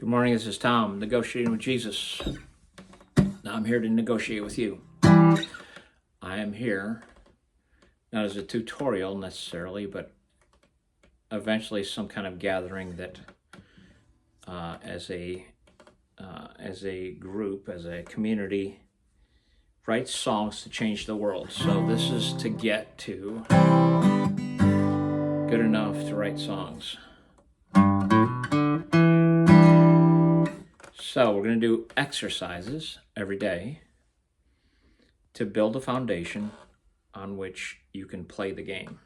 Good morning, this is Tom, negotiating with Jesus. Now I'm here to negotiate with you. I am here, not as a tutorial necessarily, but eventually some kind of gathering that as a group, as a community, writes songs to change the world. So this is to get to good enough to write songs. So we're going to do exercises every day to build a foundation on which you can play the game.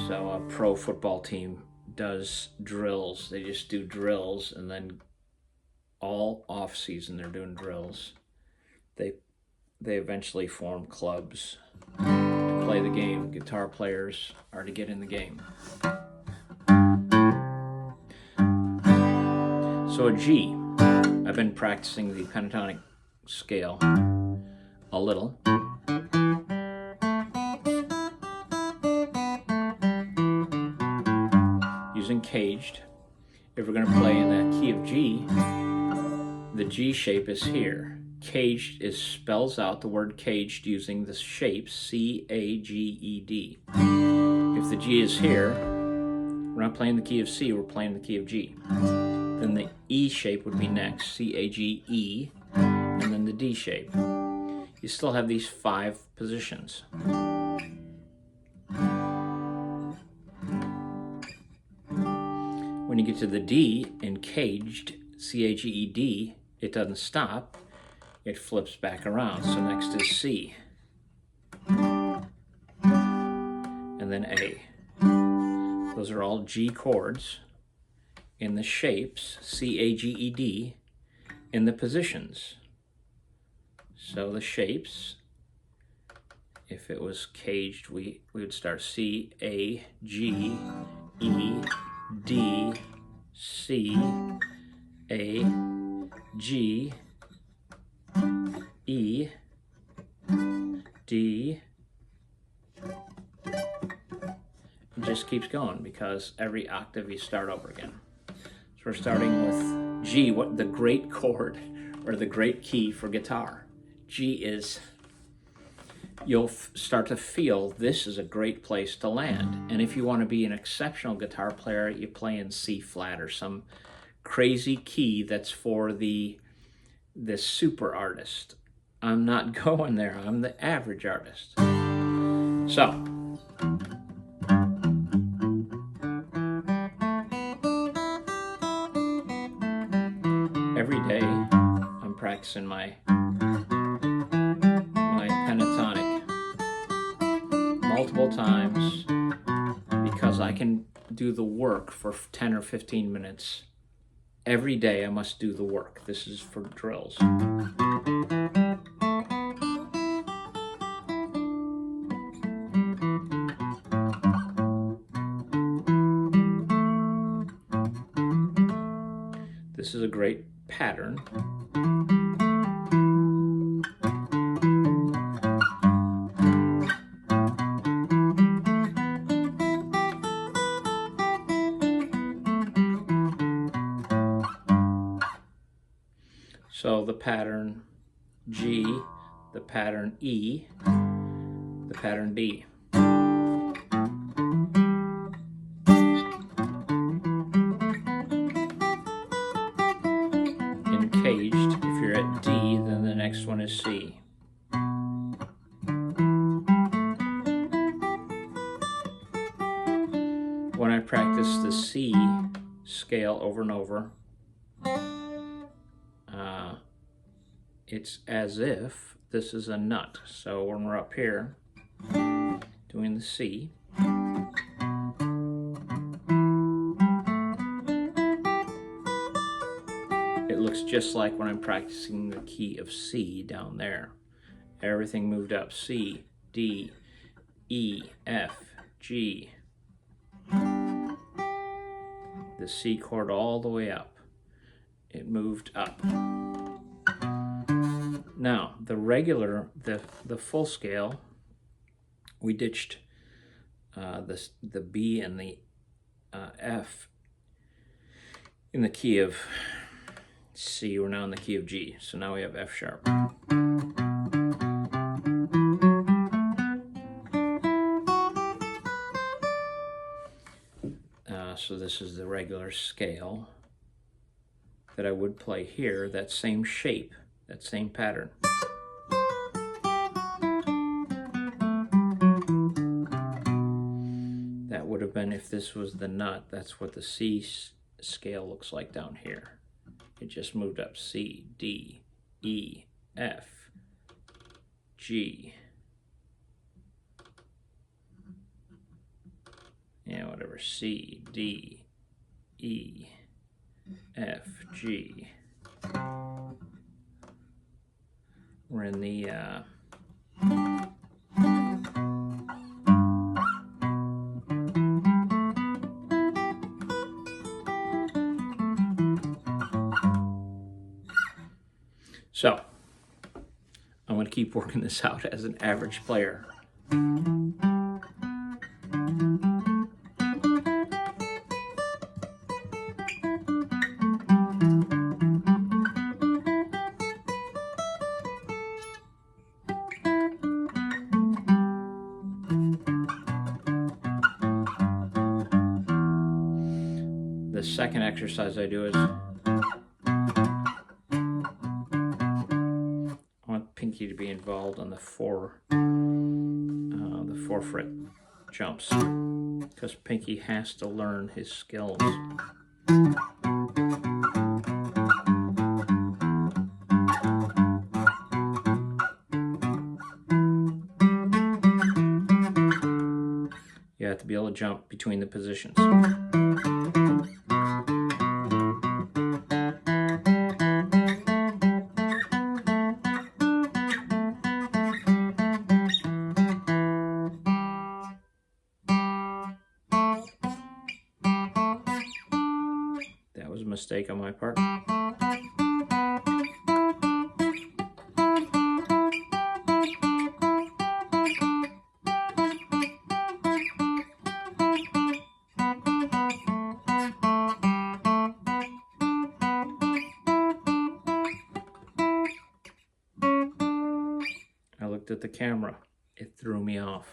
So a pro football team does drills. They just do drills, and then all off season they're doing drills. They eventually form clubs to play the game. Guitar players are to get in the game. So a G, I've been practicing the pentatonic scale a little. Using caged. If we're going to play in that key of G, the G shape is here. Caged spells out the word caged using the shape C-A-G-E-D. If the G is here, we're not playing the key of C, we're playing the key of G. Then the E shape would be next, C-A-G-E, and then the D shape. You still have these 5 positions. When you get to the D in caged, C-A-G-E-D, it doesn't stop, it flips back around. So next is C, and then A. Those are all G chords in the shapes, C-A-G-E-D, in the positions. So the shapes, if it was caged, we would start C-A-G-E-D, C-A-G-E-D, it just keeps going because every octave you start over again. So we're starting with G, what the great chord or the great key for guitar. G is, you'll start to feel this is a great place to land. And if you want to be an exceptional guitar player, you play in C flat or some crazy key that's for the super artist. I'm not going there, I'm the average artist. So, every day I'm practicing my pentatonic multiple times because I can do the work for 10 or 15 minutes. Every day I must do the work. This is for drills. This is a great pattern. So the pattern G, the pattern E, the pattern B. In caged, if you're at D, then the next one is C. When I practice the C scale over and over, it's as if this is a nut. So when we're up here doing the C, it looks just like when I'm practicing the key of C down there. Everything moved up, C, D, E, F, G. The C chord all the way up. It moved up. Now, the regular, the full scale, we ditched the B and the F in the key of C. We're now in the key of G. So now we have F sharp. So this is the regular scale that I would play here, that same shape, that same pattern. That would have been, if this was the nut, that's what the C scale looks like down here. It just moved up C, D, E, F, G. Yeah, whatever, C, D, E, F, G. We're in the so I'm going to keep working this out as an average player. The second exercise I do is I want Pinky to be involved on the four fret jumps, because Pinky has to learn his skills. You have to be able to jump between the positions. That was a mistake on my part. I looked at the camera. It threw me off.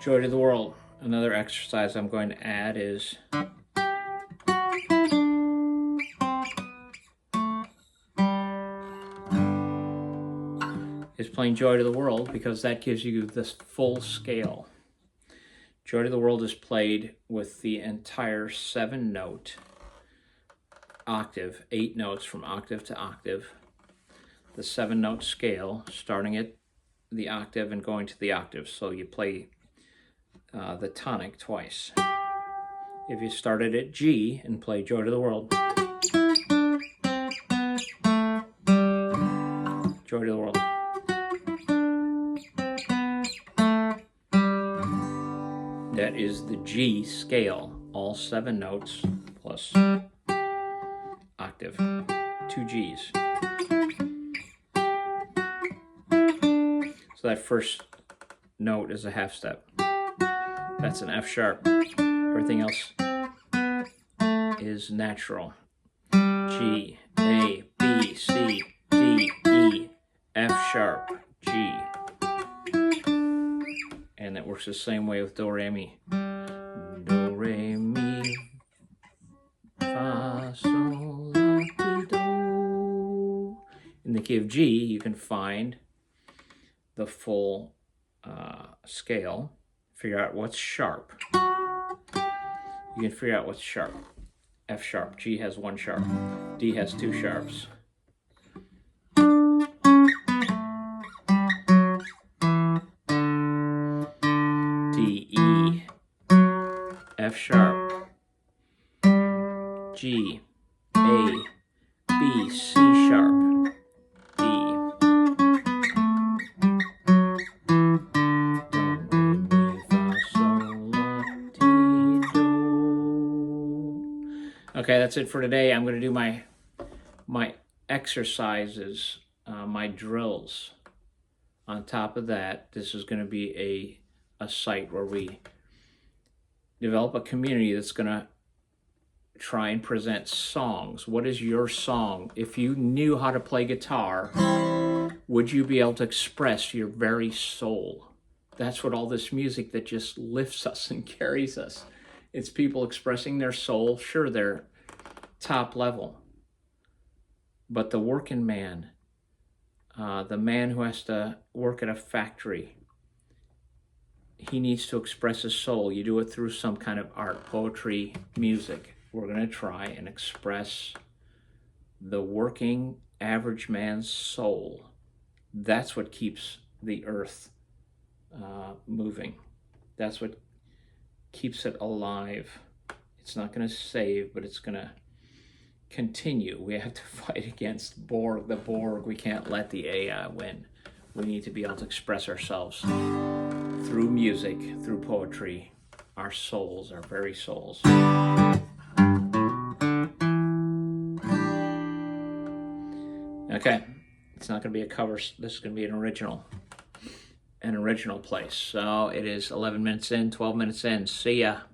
Joy to the world. Another exercise I'm going to add is playing Joy to the World, because that gives you this full scale. Joy to the World is played with the entire 7-note octave, 8 notes from octave to octave, the 7-note scale, starting at the octave and going to the octave. So you play the tonic twice. If you started at G and play Joy to the World, Joy to the World. That is the G scale, all 7 notes plus octave, 2 Gs. So that first note is a half step. That's an F sharp. Everything else is natural. G, A, B, C, D, E, F sharp, G. And that works the same way with do, re, mi. Do, re, mi, fa, sol, la, ti, do. In the key of G, you can find the full scale. Figure out what's sharp. You can figure out what's sharp. F sharp. G has 1 sharp. D has 2 sharps. F sharp, G, A, B, C sharp, E, do, re, mi, fa, sol, la, ti, do. Okay, that's it for today. I'm going to do my exercises, my drills. On top of that, this is going to be a site where we develop a community that's going to try and present songs. What is your song? If you knew how to play guitar, would you be able to express your very soul? That's what all this music that just lifts us and carries us. It's people expressing their soul. Sure, they're top level. But the working man, the man who has to work at a factory, he needs to express his soul. You do it through some kind of art, poetry, music. We're going to try and express the working average man's soul. That's what keeps the earth moving. That's what keeps it alive. It's not going to save, but it's going to continue. We have to fight against the Borg. We can't let the AI win. We need to be able to express ourselves through music, through poetry, our souls, our very souls. Okay, it's not going to be a cover. This is going to be an original place. So it is 11 minutes in, 12 minutes in. See ya.